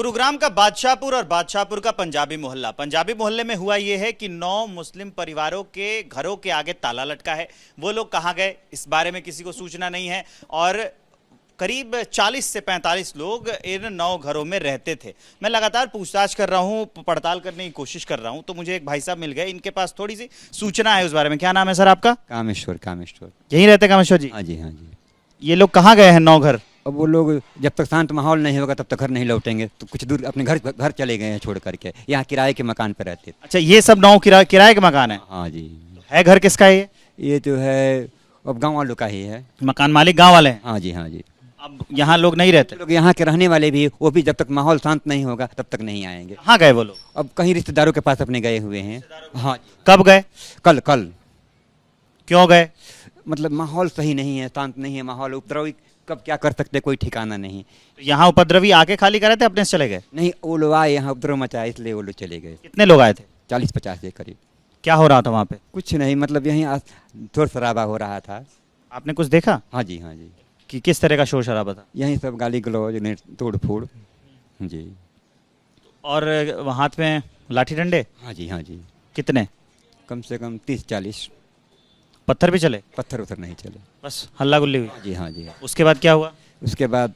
गुरुग्राम का बादशाहपुर और बादशाहपुर का पंजाबी मोहल्ले में हुआ यह है कि 9 मुस्लिम परिवारों के घरों के आगे ताला लटका है। वो लोग कहाँ गए इस बारे में किसी को सूचना नहीं है और करीब 40 से 45 लोग इन 9 घरों में रहते थे। मैं लगातार पूछताछ कर रहा हूँ, पड़ताल करने की कोशिश कर रहा हूँ, तो मुझे एक भाई साहब मिल गए, इनके पास थोड़ी सी सूचना है उस बारे में। क्या नाम है सर आपका? कामेश्वर। यहीं रहते कामेश्वर जी? हाँ जी। ये लोग कहाँ गए हैं 9 घर? अब वो लोग जब तक शांत माहौल नहीं होगा तब तक घर नहीं लौटेंगे, तो कुछ दूर अपने घर चले गए हैं छोड़ करके। यहाँ किराए के मकान पर रहते थे। अच्छा, ये सब 9 किराए के मकान है? हाँ जी। है घर किसका है ये जो है अब गाँव वालों का ही है। मकान मालिक गाँव वाले हैं? हाँ जी। अब यहाँ लोग नहीं रहते? लोग यहाँ के रहने वाले भी, वो भी जब तक माहौल शांत नहीं होगा तब तक नहीं आएंगे। कहाँ गए वो लोग? अब कहीं रिश्तेदारों के पास अपने गए हुए हैं। हाँ। कब गए? कल। क्यों गए? मतलब माहौल सही नहीं है, शांत नहीं है माहौल। उपद्रवी कब क्या कर सकते कोई ठिकाना नहीं। तो यहाँ उपद्रवी आके खाली कर रहे थे, अपने से चले गए? नहीं, वो लोग आए यहाँ उपद्रव मचाया इसलिए वो लोग चले गए। कितने लोग आए थे? 40-50 के करीब। क्या हो रहा था वहाँ पे? कुछ नहीं, मतलब यहीं शोर शराबा हो रहा था। आपने कुछ देखा हाँ जी। कि किस तरह का शोर शराबा था? यहीं सब गाली गलौज ने तोड़ फोड़ जी। और हाथ में लाठी डंडे? हाँ जी। कितने? कम से कम 30-40। पत्थर भी चले? पत्थर उथर नहीं चले, बस हल्ला गुल्ली हुई? हाँ जी। उसके बाद क्या हुआ? उसके बाद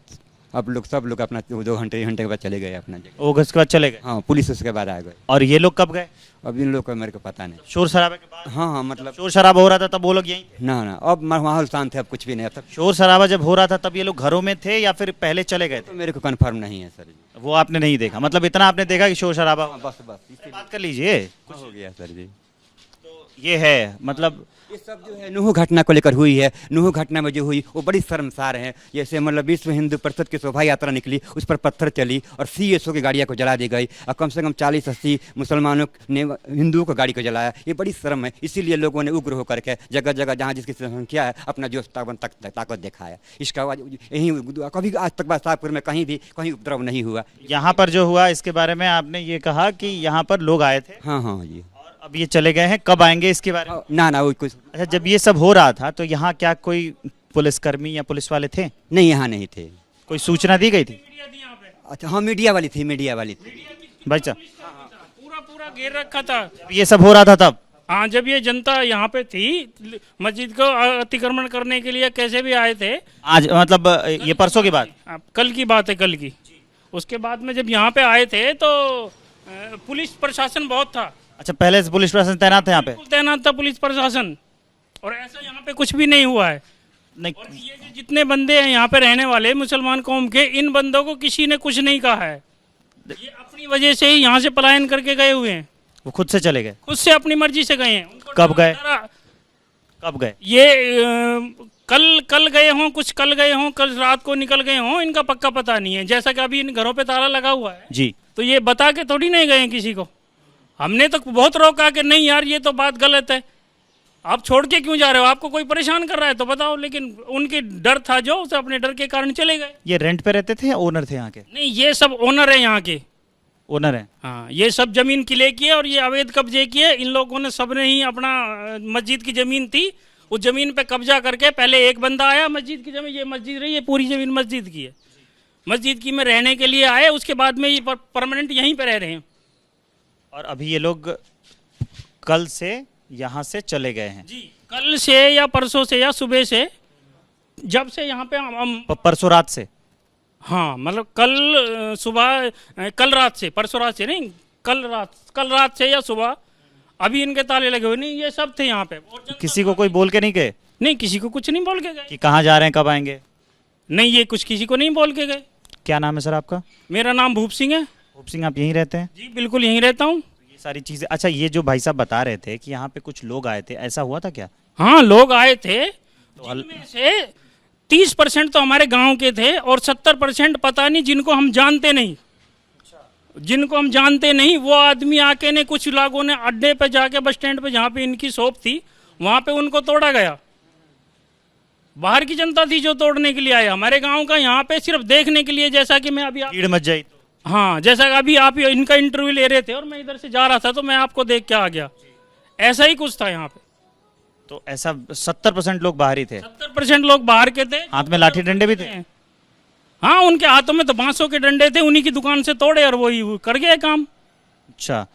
अब सब लोग अपना 2 घंटे के बाद चले गए अपना जगह। वो उसके बाद चले गए? हाँ, पुलिस उसके बाद आ गए। और ये लोग कब गए? अब इन लोग का मेरे को पता नहीं। शोर शराबे के बाद? हाँ, मतलब शोर शराबा हो रहा था तब वो लोग यहीं थे? ना अब माहौल शांत है, अब कुछ भी नहीं। अब तक शोर शराबा जब हो रहा था तब ये लोग घरों में थे या फिर पहले चले गए तो थे? मेरे को कंफर्म नहीं है सर जी। वो आपने नहीं देखा? मतलब इतना आपने देखा कि शोर शराबा हो? बस बात कर लीजिए। कुछ हो गया सर जी। ये है मतलब ये सब जो है नूह घटना को लेकर हुई है। नूह घटना में जो हुई वो बड़ी शर्मसार है। जैसे मतलब विश्व हिंदू परिषद की शोभा यात्रा निकली, उस पर पत्थर चली और CSO की गाड़ियाँ को जला दी गई और कम से कम 40-80 मुसलमानों ने हिंदुओं को गाड़ी को जलाया। ये बड़ी शर्म है। इसीलिए लोगों ने उग्र होकर के जगह जगह जहाँ जिसकी संख्या है अपना जो ताकत दिखाया। इसका यहीं कभी आज तक बादशाहपुर में कहीं उपद्रव नहीं हुआ। यहाँ पर जो हुआ इसके बारे में आपने ये कहा कि यहाँ पर लोग आए थे? हाँ जी। अब ये चले गए हैं, कब आएंगे इसके बारे में? ना वो कुछ। अच्छा, जब ये सब हो रहा था तो यहाँ क्या कोई पुलिसकर्मी या पुलिस वाले थे? नहीं, यहाँ नहीं थे। कोई सूचना दी गई थी? अच्छा हाँ, मीडिया वाली थी। भाई साहब पूरा घेर रखा था। ये सब हो रहा था तब? हाँ, जब ये जनता यहाँ पे थी मस्जिद को अतिक्रमण करने के लिए कैसे भी आए थे। आज मतलब ये परसों की बात? कल की बात है, कल की। उसके बाद में जब यहाँ पे आए थे तो पुलिस प्रशासन बहुत था। अच्छा, पहले से पुलिस प्रशासन तैनात है यहाँ पे? तैनात था पुलिस प्रशासन, और ऐसा यहाँ पे कुछ भी नहीं हुआ है। नहीं। और ये जो जितने बंदे हैं यहाँ पे रहने वाले मुसलमान कौम के, इन बंदों को किसी ने कुछ नहीं कहा है। ये अपनी वजह से ही यहाँ से पलायन करके गए हुए हैं। वो खुद से चले गए? खुद से अपनी मर्जी से गए हैं। कब गए? ये कल गए हों, कुछ कल गए हों, कल रात को निकल गए हों, इनका पक्का पता नहीं है। जैसा कि अभी इन घरों पे ताला लगा हुआ है जी, तो ये बता के थोड़ी नहीं गए किसी को। हमने तो बहुत रोका कि नहीं यार ये तो बात गलत है, आप छोड़ के क्यों जा रहे हो, आपको कोई परेशान कर रहा है तो बताओ। लेकिन उनके डर था जो, उसे अपने डर के कारण चले गए। ये रेंट पे रहते थे या ओनर थे यहाँ के? नहीं, ये सब ओनर है यहाँ के। ओनर है? हाँ, ये सब जमीन किले की है और ये अवैध कब्जे की है। इन लोगों ने सबने ही अपना मस्जिद की जमीन थी, उस जमीन पे कब्जा करके पहले एक बंदा आया, मस्जिद की जमीन, ये मस्जिद रही है, पूरी जमीन मस्जिद की है। मस्जिद की में रहने के लिए आए, उसके बाद में ये परमानेंट यहीं पे रह रहे हैं। और अभी ये लोग कल से यहाँ से चले गए हैं? जी, कल से या परसों से या सुबह से, जब से यहाँ पे हम परसों रात से? हाँ, मतलब कल सुबह, कल रात से, परसों रात से नहीं, कल रात से या सुबह। अभी इनके ताले लगे हुए नहीं, ये सब थे यहाँ पे। किसी को कोई बोल के नहीं गए? नहीं, किसी को कुछ नहीं बोल के गए कि कहाँ जा रहे हैं, कब आएंगे? नहीं, ये कुछ किसी को नहीं बोल के गए। क्या नाम है सर आपका? मेरा नाम भूप सिंह है। भूप सिंह, आप यहीं रहते हैं? जी बिल्कुल, यहीं रहता हूँ। ये सारी चीजें, अच्छा, ये जो भाई साहब बता रहे थे कि यहाँ पे कुछ लोग आए थे, ऐसा हुआ था क्या? हाँ, लोग आए थे, जिनमें से 30% तो हमारे गांव के थे और 70% पता नहीं, जिनको हम जानते नहीं। वो आदमी आके ने, कुछ लोगों ने अड्डे पे जाके, बस स्टैंड पे जहाँ पे इनकी शॉप थी वहाँ पे उनको तोड़ा गया। बाहर की जनता थी जो तोड़ने के लिए आया, हमारे गांव का यहाँ पे सिर्फ देखने के लिए। जैसा कि मैं अभी भीड़ मच जाई? हाँ, जैसा कि अभी आप इनका इंटरव्यू ले रहे थे और मैं इधर से जा रहा था तो मैं आपको देख के आ गया, ऐसा ही कुछ था यहाँ पे। तो ऐसा 70% लोग बाहर ही थे? 70% लोग बाहर के थे। हाथ में लाठी डंडे भी थे? हाँ, उनके हाथों में तो बांसों के डंडे थे, उन्हीं की दुकान से तोड़े और वही कर गए काम। अच्छा,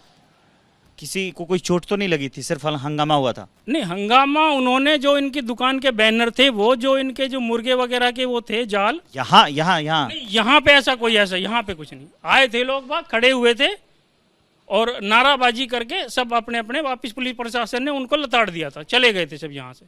किसी को कोई चोट तो नहीं लगी थी, सिर्फ हंगामा हुआ था? नहीं, हंगामा उन्होंने जो इनकी दुकान के बैनर थे, वो जो इनके जो मुर्गे वगैरह के वो थे जाल, यहाँ यहाँ यहाँ नहीं, यहाँ पे ऐसा यहाँ पे कुछ नहीं। आए थे लोग बाग, खड़े हुए थे और नाराबाजी करके सब अपने अपने वापस पुलिस प्रशासन ने उनको लताड़ दिया था, चले गए थे सब यहाँ से।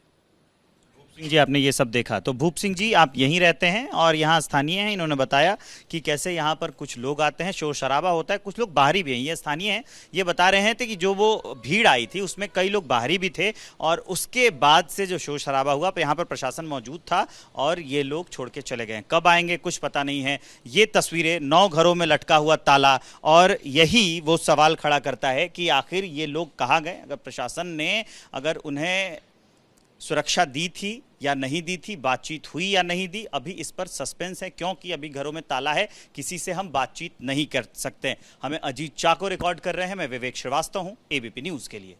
सिंह जी, आपने ये सब देखा, तो भूप सिंह जी आप यहीं रहते हैं और यहाँ स्थानीय हैं। इन्होंने बताया कि कैसे यहाँ पर कुछ लोग आते हैं, शोर शराबा होता है, कुछ लोग बाहरी भी हैं। ये स्थानीय हैं, ये बता रहे हैं कि जो वो भीड़ आई थी उसमें कई लोग बाहरी भी थे और उसके बाद से जो शोर शराबा हुआ, यहाँ पर प्रशासन मौजूद था और ये लोग छोड़ के चले गए। कब आएंगे कुछ पता नहीं है। ये तस्वीरें 9 घरों में लटका हुआ ताला, और यही वो सवाल खड़ा करता है कि आखिर ये लोग कहाँ गए। अगर प्रशासन ने अगर उन्हें सुरक्षा दी थी या नहीं दी थी, बातचीत हुई या नहीं दी, अभी इस पर सस्पेंस है, क्योंकि अभी घरों में ताला है, किसी से हम बातचीत नहीं कर सकते। हमें अजीत चाको रिकॉर्ड कर रहे हैं। मैं विवेक श्रीवास्तव हूं, एबीपी न्यूज के लिए।